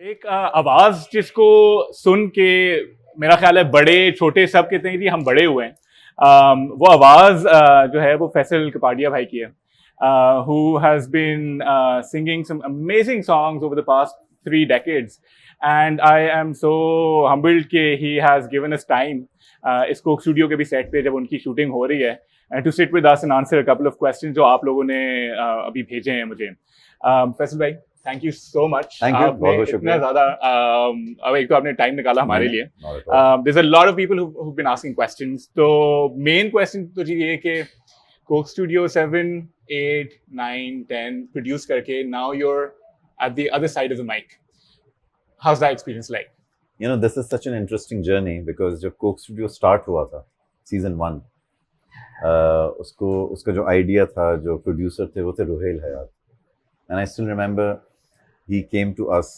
एक आवाज जिसको सुन के मेरा ख्याल है बड़े छोटे सब कहते हैं कि हम बड़े हुए हैं। वो आवाज जो है वो फैसल कपाडिया भाई की है, who has been singing some amazing songs over the past 3 decades, and I am so humbled कि he has given us time इस कोक स्टूडियो के भी सेट पे जब उनकी शूटिंग हो रही है, and to sit with us and answer a couple of questions जो आप लोगों ने अभी भेजे हैं मुझे। फैसल भाई, thank you so much. Thank you, बहुत बहुत इतना शुक्रिया। ज्यादा अब एक तो आपने टाइम निकाला हमारे लिए। There's a lot of people who've been asking questions, तो मेन क्वेश्चन तो जी ये कि कोक स्टूडियो 7, 8, 9, 10 प्रोड्यूस करके now you're at the other side of the mic. How's that experience like? You know, this is such an interesting journey because जब Coke studio start हुआ था season 1, उसका जो idea था, जो प्रोड्यूसर थे वो थे रुहेल हयात, and I still remember he came to us,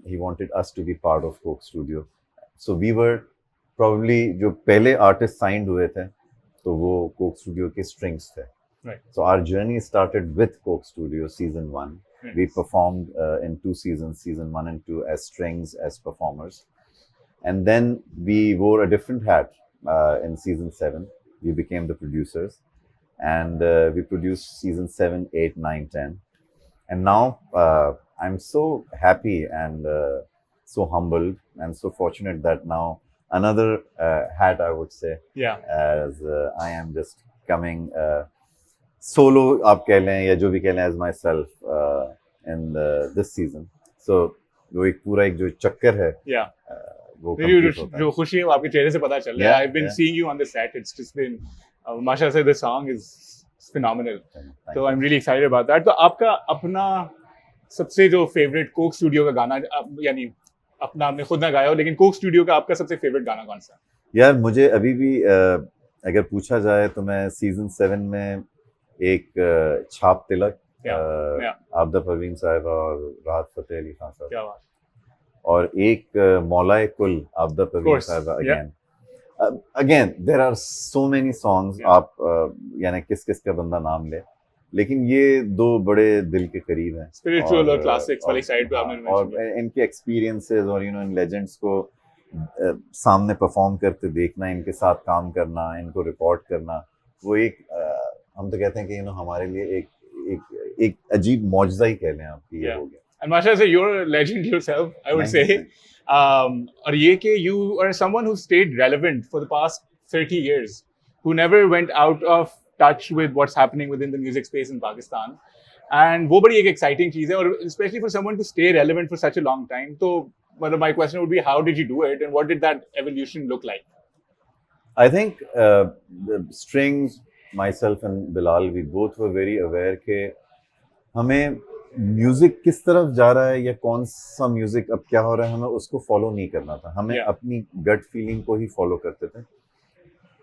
he wanted us to be part of Coke Studio, so we were probably जो पहले आर्टिस्ट साइंड हुए थे तो वो कोक स्टूडियो के स्ट्रिंग्स थे। Right. So our journey started with Coke Studio season 1. Yes. We performed in 2 seasons, season 1 and 2, as strings, as performers, and then we wore a different hat in season 7. We became the producers, and we produced season 7, 8, 9, 10. And now I'm so happy and so humbled and so fortunate that now another hat, I would say, as I am just coming solo, आप कह लें या जो भी कह लें, as myself in this season. So वो एक पूरा एक जो चक्कर है, वो complete होता है। जो खुशी है वो आपके चेहरे से पता चल रहा है। I've been seeing you on the set. It's just been माशाल्लाह से the song is phenomenal. So I'm really excited about that. तो आपका अपना सबसे जो फेवरेट कोक स्टूडियो का गाना, यानी अपना आपने खुद ना गाया हो लेकिन कोक स्टूडियो का आपका सबसे फेवरेट गाना कौन सा? यार मुझे अभी भी अगर पूछा जाए तो मैं सीजन 7 में एक छाप तिलक, आबदा परवीन साहब और राहत फतेह अली खान साहब, क्या बात, और एक मौलाए कुल आबदा परवीन साहब। Again there are so many songs, आप यानी किस किस का बंदा नाम ले, लेकिन ये दो बड़े दिल के करीब हैं, स्पिरिचुअल और क्लासिक्स वाली साइड पे आपने और इनके एक्सपीरियंसेस और यू नो इन लेजेंड्स को सामने परफॉर्म करते देखना, इनके साथ काम करना, इनको रिकॉर्ड करना, वो एक हम तो कहते हैं कि यू नो हमारे लिए एक अजीब मौजज़ा ही कह लें आप कि ये हो गया। And Masha, so you're a legend yourself, I would say. और ये कि you are someone who stayed relevant for the past 30 years, who never went out of touch with what's happening within the music space in Pakistan. And वो बड़ी एक exciting चीज़ है, और especially for someone to stay relevant for such a long time. तो my question would be, how did you do it, and what did that evolution look like? I think the strings, myself and Bilal, we both were very aware कि हमें music किस तरफ जा रहा है या कौन सा म्यूजिक अब क्या हो रहा है, हमें उसको फॉलो नहीं करना था, हमें अपनी गट फीलिंग को ही फॉलो करते थे।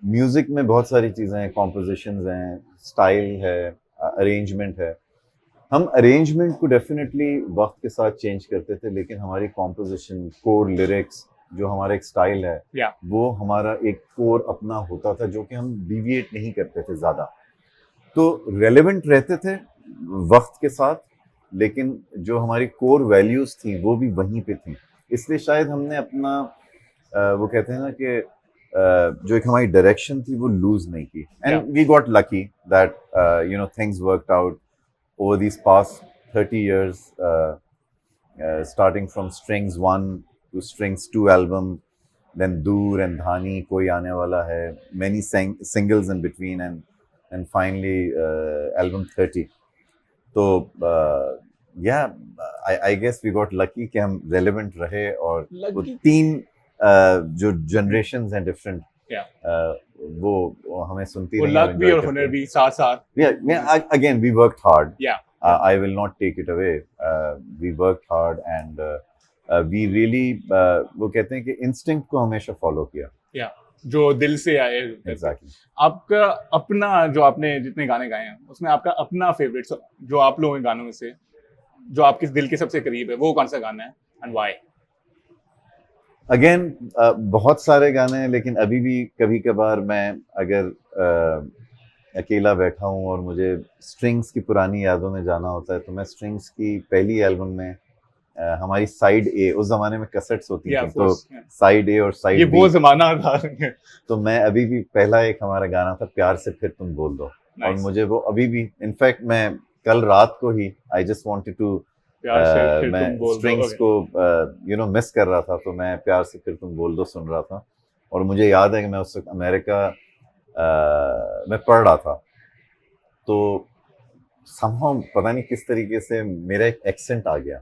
म्यूजिक में बहुत सारी चीज़ें हैं, कॉम्पोजिशंस हैं, स्टाइल है, अरेंजमेंट है। हम अरेंजमेंट को डेफिनेटली वक्त के साथ चेंज करते थे, लेकिन हमारी कॉम्पोजिशन, कोर, लिरिक्स, जो हमारा एक स्टाइल है, वो हमारा एक कोर अपना होता था जो कि हम डिविएट नहीं करते थे ज़्यादा। तो रेलेवेंट रहते थे वक्त के साथ, लेकिन जो हमारी कोर वैल्यूज़ थी वो भी वहीं पे थी। इसलिए शायद हमने अपना वो कहते हैं ना कि जो एक हमारी डायरेक्शन थी वो लूज़ नहीं की। And we got lucky that you know things worked out over these past 30 years, starting from Strings 1 to Strings 2 album, then Dur and Dhani, Koi Aane Wala Hai, many singles in between, and finally album 30. तो I guess we got lucky कि हम relevant रहे, और वो 3 जो generations हैं different, वो हमें सुनती रही, लक भी और हुनर भी साथ साथ। Again we worked hard. I will not take it away. We worked hard and we really वो कहते हैं कि instinct को हमेशा follow किया। जो दिल से आए। Exactly. आपका अपना, जो आपने जितने गाने गाए हैं उसमें आपका अपना फेवरेट जो आप लोगों के गानों में से जो आपके दिल के सबसे करीब है, वो कौन सा गाना है एंड व्हाई? अगेन बहुत सारे गाने हैं, लेकिन अभी भी कभी कभार मैं अगर अकेला बैठा हूँ और मुझे स्ट्रिंग्स की पुरानी यादों में जाना होता है, तो मैं स्ट्रिंग्स की पहली एल्बम में हमारी साइड ए, उस जमाने में कैसेट्स होती Yeah, थी of तो course. Yeah. साइड ए और ये साइड वो बी, जमाना था. तो मैं अभी भी, पहला एक हमारा गाना था प्यार से फिर तुम बोल दो, और Nice. मुझे वो अभी भी, इनफैक्ट मैं कल रात को ही आई जस्ट वांटेड टू, प्यार से फिर मैं तुम बोल दो. Strings Okay. को मिस कर रहा था, तो मैं प्यार से फिर तुम बोल दो सुन रहा था, और मुझे याद है कि मैं उस वक्त अमेरिका में पढ़ रहा था, तो somehow पता नहीं किस तरीके से मेरा एक एक्सेंट आ गया,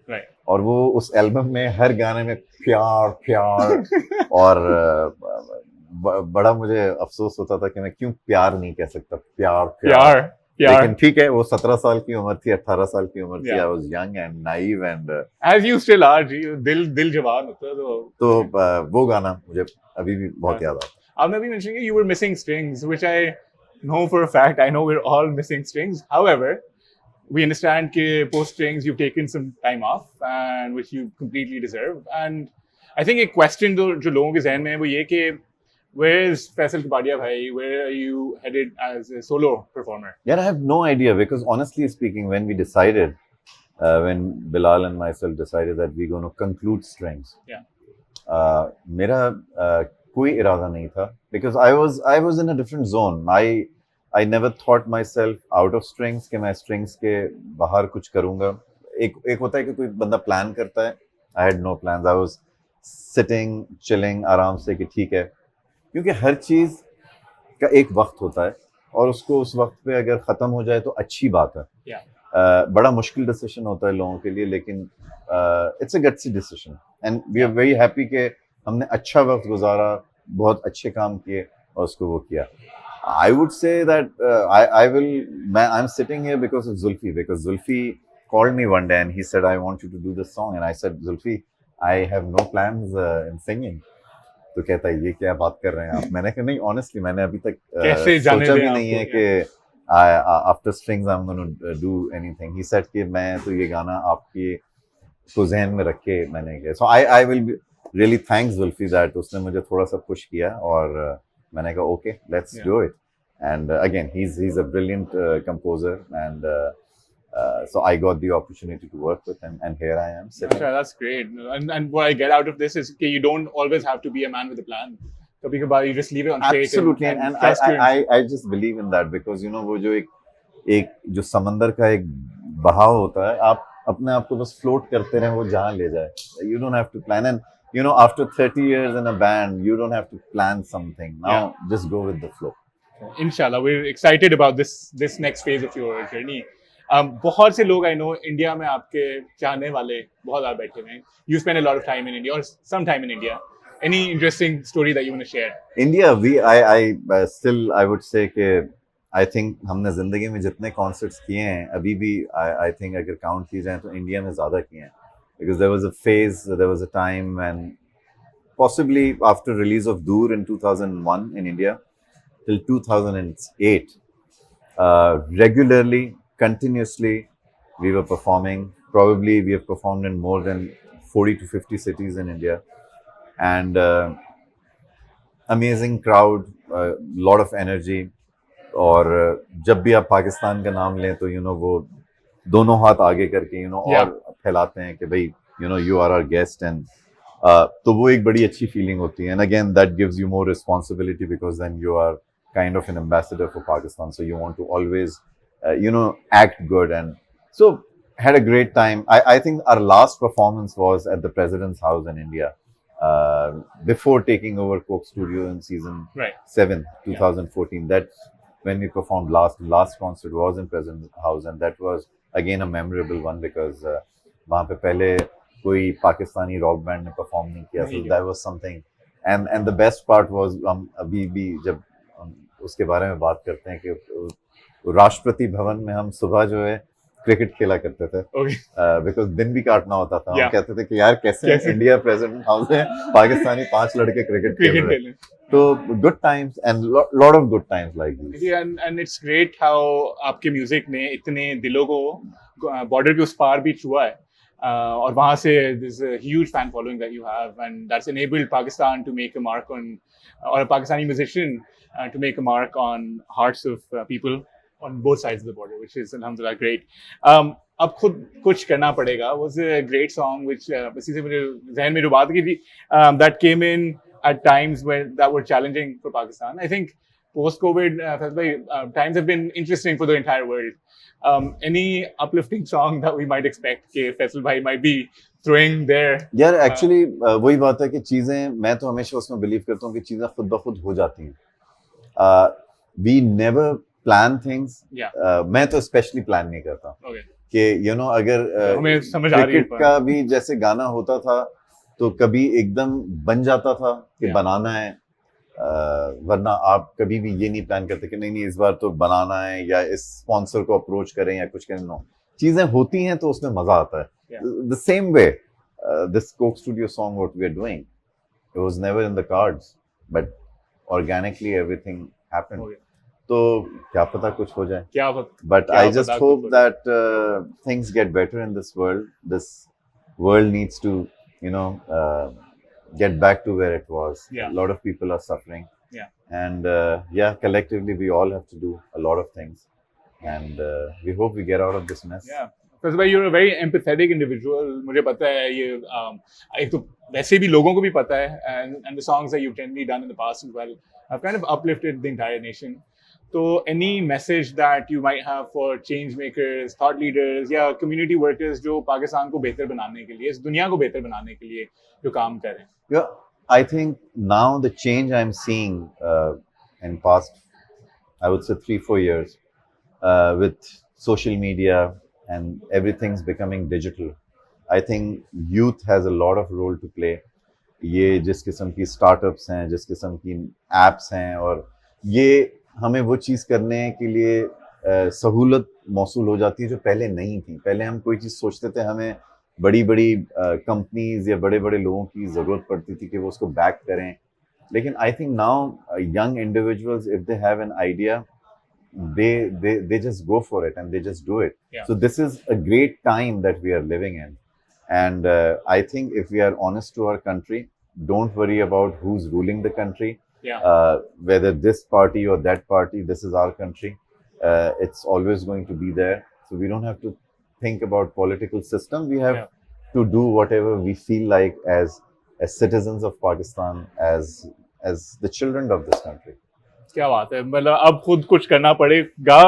Right. और वो उस एल्बम में हर गाने में प्यार प्यार और बड़ा मुझे अफसोस होता था कि मैं क्यों प्यार नहीं कह सकता, प्यार प्यार, प्यार. लेकिन ठीक है, वो 17 साल की उम्र थी, 18 साल की उम्र थी, Yeah. I was young and naive and, As you still are, जी, दिल जवान होता है तो. वो गाना मुझे अभी भी बहुत याद आता है. आपने अभी mentioned you were missing strings, which I know for a fact. I know we're all missing strings. However, we understand that post strings you've taken some time off, and which you completely deserve. And I think a question जो लोगों के ज़हन में है वो ये कि where is Faisal Kapadia bhai? Where are you headed as a solo performer? Yeah, I have no idea, because honestly speaking, when we decided, when Bilal and myself decided that we're going to conclude strings, Yeah. मेरा कोई इरादा नहीं था, because I was in a different zone. I never thought myself out of strings कि मैं strings के बाहर कुछ करूँगा. एक होता है कि कोई बंदा प्लान करता है. I had no plans. I was sitting, chilling, आराम से कि ठीक है, क्योंकि हर चीज़ का एक वक्त होता है, और उसको उस वक्त पे अगर ख़त्म हो जाए तो अच्छी बात है. Yeah. बड़ा मुश्किल डिसीजन होता है लोगों के लिए, लेकिन it's a gutsy decision, and we are very happy कि हमने अच्छा वक्त गुजारा, बहुत अच्छे काम किए और उसको वो किया. I would say that I am sitting here because of Zulfi, because Zulfi called me one day and he said, I want you to do this song, and I said, Zulfi, I have no plans in singing. तो कहता है ये क्या बात कर रहे हैं आप. मैंने कहा नहीं, ऑनेस्टली मैंने अभी तक सोचा भी नहीं है कि after strings I am gonna do anything. He said कि मैं तो ये गाना आपके को जहन में रख के मैंने किया. So I will be really thanks Zulfi that उसने मुझे थोड़ा सा पुश किया, और मैंने कहा okay let's do it. And again he is a brilliant composer, and so I got the opportunity to work with him, and here I am sitting. Sure, that's great. And what I get out of this is that you don't always have to be a man with a plan. कभी कभार you just leave it on fate. Absolutely, and I just believe in that, because you know वो जो एक जो समंदर का एक बहाव होता है, आप अपने आप को बस फ्लोट करते रहें, वो जहाँ ले जाए. You don't have to plan, and you know after 30 years in a band, you don't have to plan something. Now just go with the flow. Inshallah, we're excited about this next phase of your journey. बहुत से लोग I know India में आपके चाहने वाले बहुत ज़्यादा बैठे हुए हैं. You spend a lot of time in India और some time in India. Any interesting story that you want to share? India, I still I would say कि आई थिंक हमने ज़िंदगी में जितने कॉन्सर्ट्स किए हैं अभी भी, आई थिंक अगर काउंट की जाए तो इंडिया में ज़्यादा किए हैं. Because there was a time when possibly after release of Dur in 2001 in India till 2008, regularly, continuously we were performing. Probably we have performed in more than 40 to 50 cities in India, and amazing crowd, lot of energy. और जब भी आप पाकिस्तान का नाम लें तो वो दोनों हाथ आगे करके और फैलाते हैं कि भाई you are our guest, and तो वो एक बड़ी अच्छी फीलिंग होती है. And again that gives you more responsibility, because then you are kind of an ambassador for Pakistan, so you want to always act good. And so had a great time. I think our last performance was at the President's House in India, before taking over Coke Studio in season 7, 2014. That's when we performed last concert was in President's House, and that was again a memorable one, because वहाँ पे पहले कोई Pakistani rock band ने perform नहीं किया. So that was something, and the best part was हम अभी भी जब उसके बारे में बात करते हैं कि राष्ट्रपति भवन में हम सुबह जो है क्रिकेट खेला करते थे, बिकॉज दिन भी काटना होता था. हम कहते थे कि यार कैसे इंडिया प्रेसिडेंट हाउस में पाकिस्तानी 5 लड़के क्रिकेट खेल रहे हैं. तो good times and lot of good times like this. And it's great how आपके म्यूजिक ने इतने दिलों को बॉर्डर के उस पार भी छुआ है, और वहाँ से there's a huge fan following that you have, and that's enabled Pakistan to make a mark on, or a Pakistani musician to make a mark on hearts of people. on both sides of the border, which is alhamdulillah great. अब खुद कुछ करना पड़ेगा was a great song which इसी से मेरे जहन में जो बात की थी that came in at times when that were challenging for Pakistan. I think post-COVID times have been interesting for the entire world. Any uplifting song that we might expect कि फैसल भाई might be throwing there? यार actually वही बात है कि चीजें, मैं तो हमेशा उसमें बिलीव करता हूँ कि चीजें खुद ब खुद हो जाती हैं. We never plan things. मैं तो स्पेशली प्लान नहीं करता Okay. कि अगर हमें समझ आ रही है क्रिकेट का भी जैसे गाना होता था तो कभी एकदम बन जाता था कि बनाना है, वरना आप कभी भी ये नहीं प्लान करते कि नहीं इस बार तो बनाना है या इस स्पॉन्सर को अप्रोच करें या कुछ करें. नो, चीजें होती हैं तो उसमें मजा आता है. The same way this Coke Studio song what we are doing, it was never in the cards but organically everything happened. तो क्या पता कुछ हो जाए, क्या पता. but I just hope that things get better in this world. This world needs to get back to where it was. A lot of people are suffering, and collectively we all have to do a lot of things, and we hope we get out of this mess. Because you're a very empathetic individual. मुझे पता है ये एक तो वैसे भी लोगों को भी पता है, and the songs that you've generally done in the past as well have kind of uplifted the entire nation. So any message that you might have for change makers, thought leaders या community workers जो पाकिस्तान को बेहतर बनाने के लिए, इस दुनिया को बेहतर बनाने के लिए जो काम कर रहे हैं? Yeah, I think now the change I'm seeing in past, I would say 3-4 years, with social media and everything's becoming digital. I think youth has a lot of role to play. ये जिस किस्म की startups हैं, जिस किस्म की apps हैं, और ये हमें वो चीज़ करने के लिए सहूलत मौसूल हो जाती है जो पहले नहीं थी. पहले हम कोई चीज़ सोचते थे, हमें बड़ी बड़ी कंपनीज या बड़े बड़े लोगों की ज़रूरत पड़ती थी कि वो उसको बैक करें. लेकिन I think now young individuals, if they have an idea, they just go for it and they just do it. So this is a great time that we are living in, and I think if we are honest to our country, don't worry about who's ruling the country. Whether this party or that party, this is our country. It's always going to be there. So we don't have to think about political system. We have to do whatever we feel like as citizens of Pakistan, as the children of this country. क्या बात है. मतलब अब खुद कुछ करना पड़ेगा,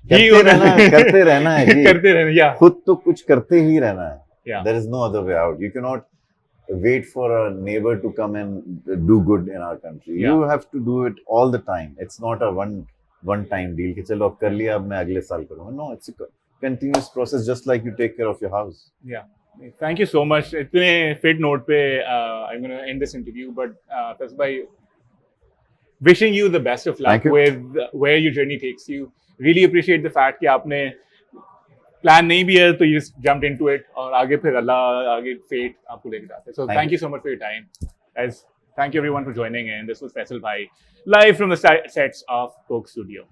करते रहना है जी. करते रहना, खुद तो कुछ करते ही रहना है. There is no other way out. You cannot wait for a neighbor to come and do good in our country. You have to do it all the time. It's not a one time deal कि चलो अब कर लिया, अब मैं अगले साल करूँगा. No, it's a continuous process, just like you take care of your house. Thank you so much. इतने fit note पे I'm going to end this interview, but Faisal bhai, wishing you the best of luck with where your journey takes you. Really appreciate the fact कि आपने plan नहीं भी है तो you just jumped into it, और आगे फिर अल्लाह, आगे fate आपको लेके जाता है. So thank you so much for your time. Guys, thank you everyone for joining in. This was Faisal bhai live from the sets of Coke Studio.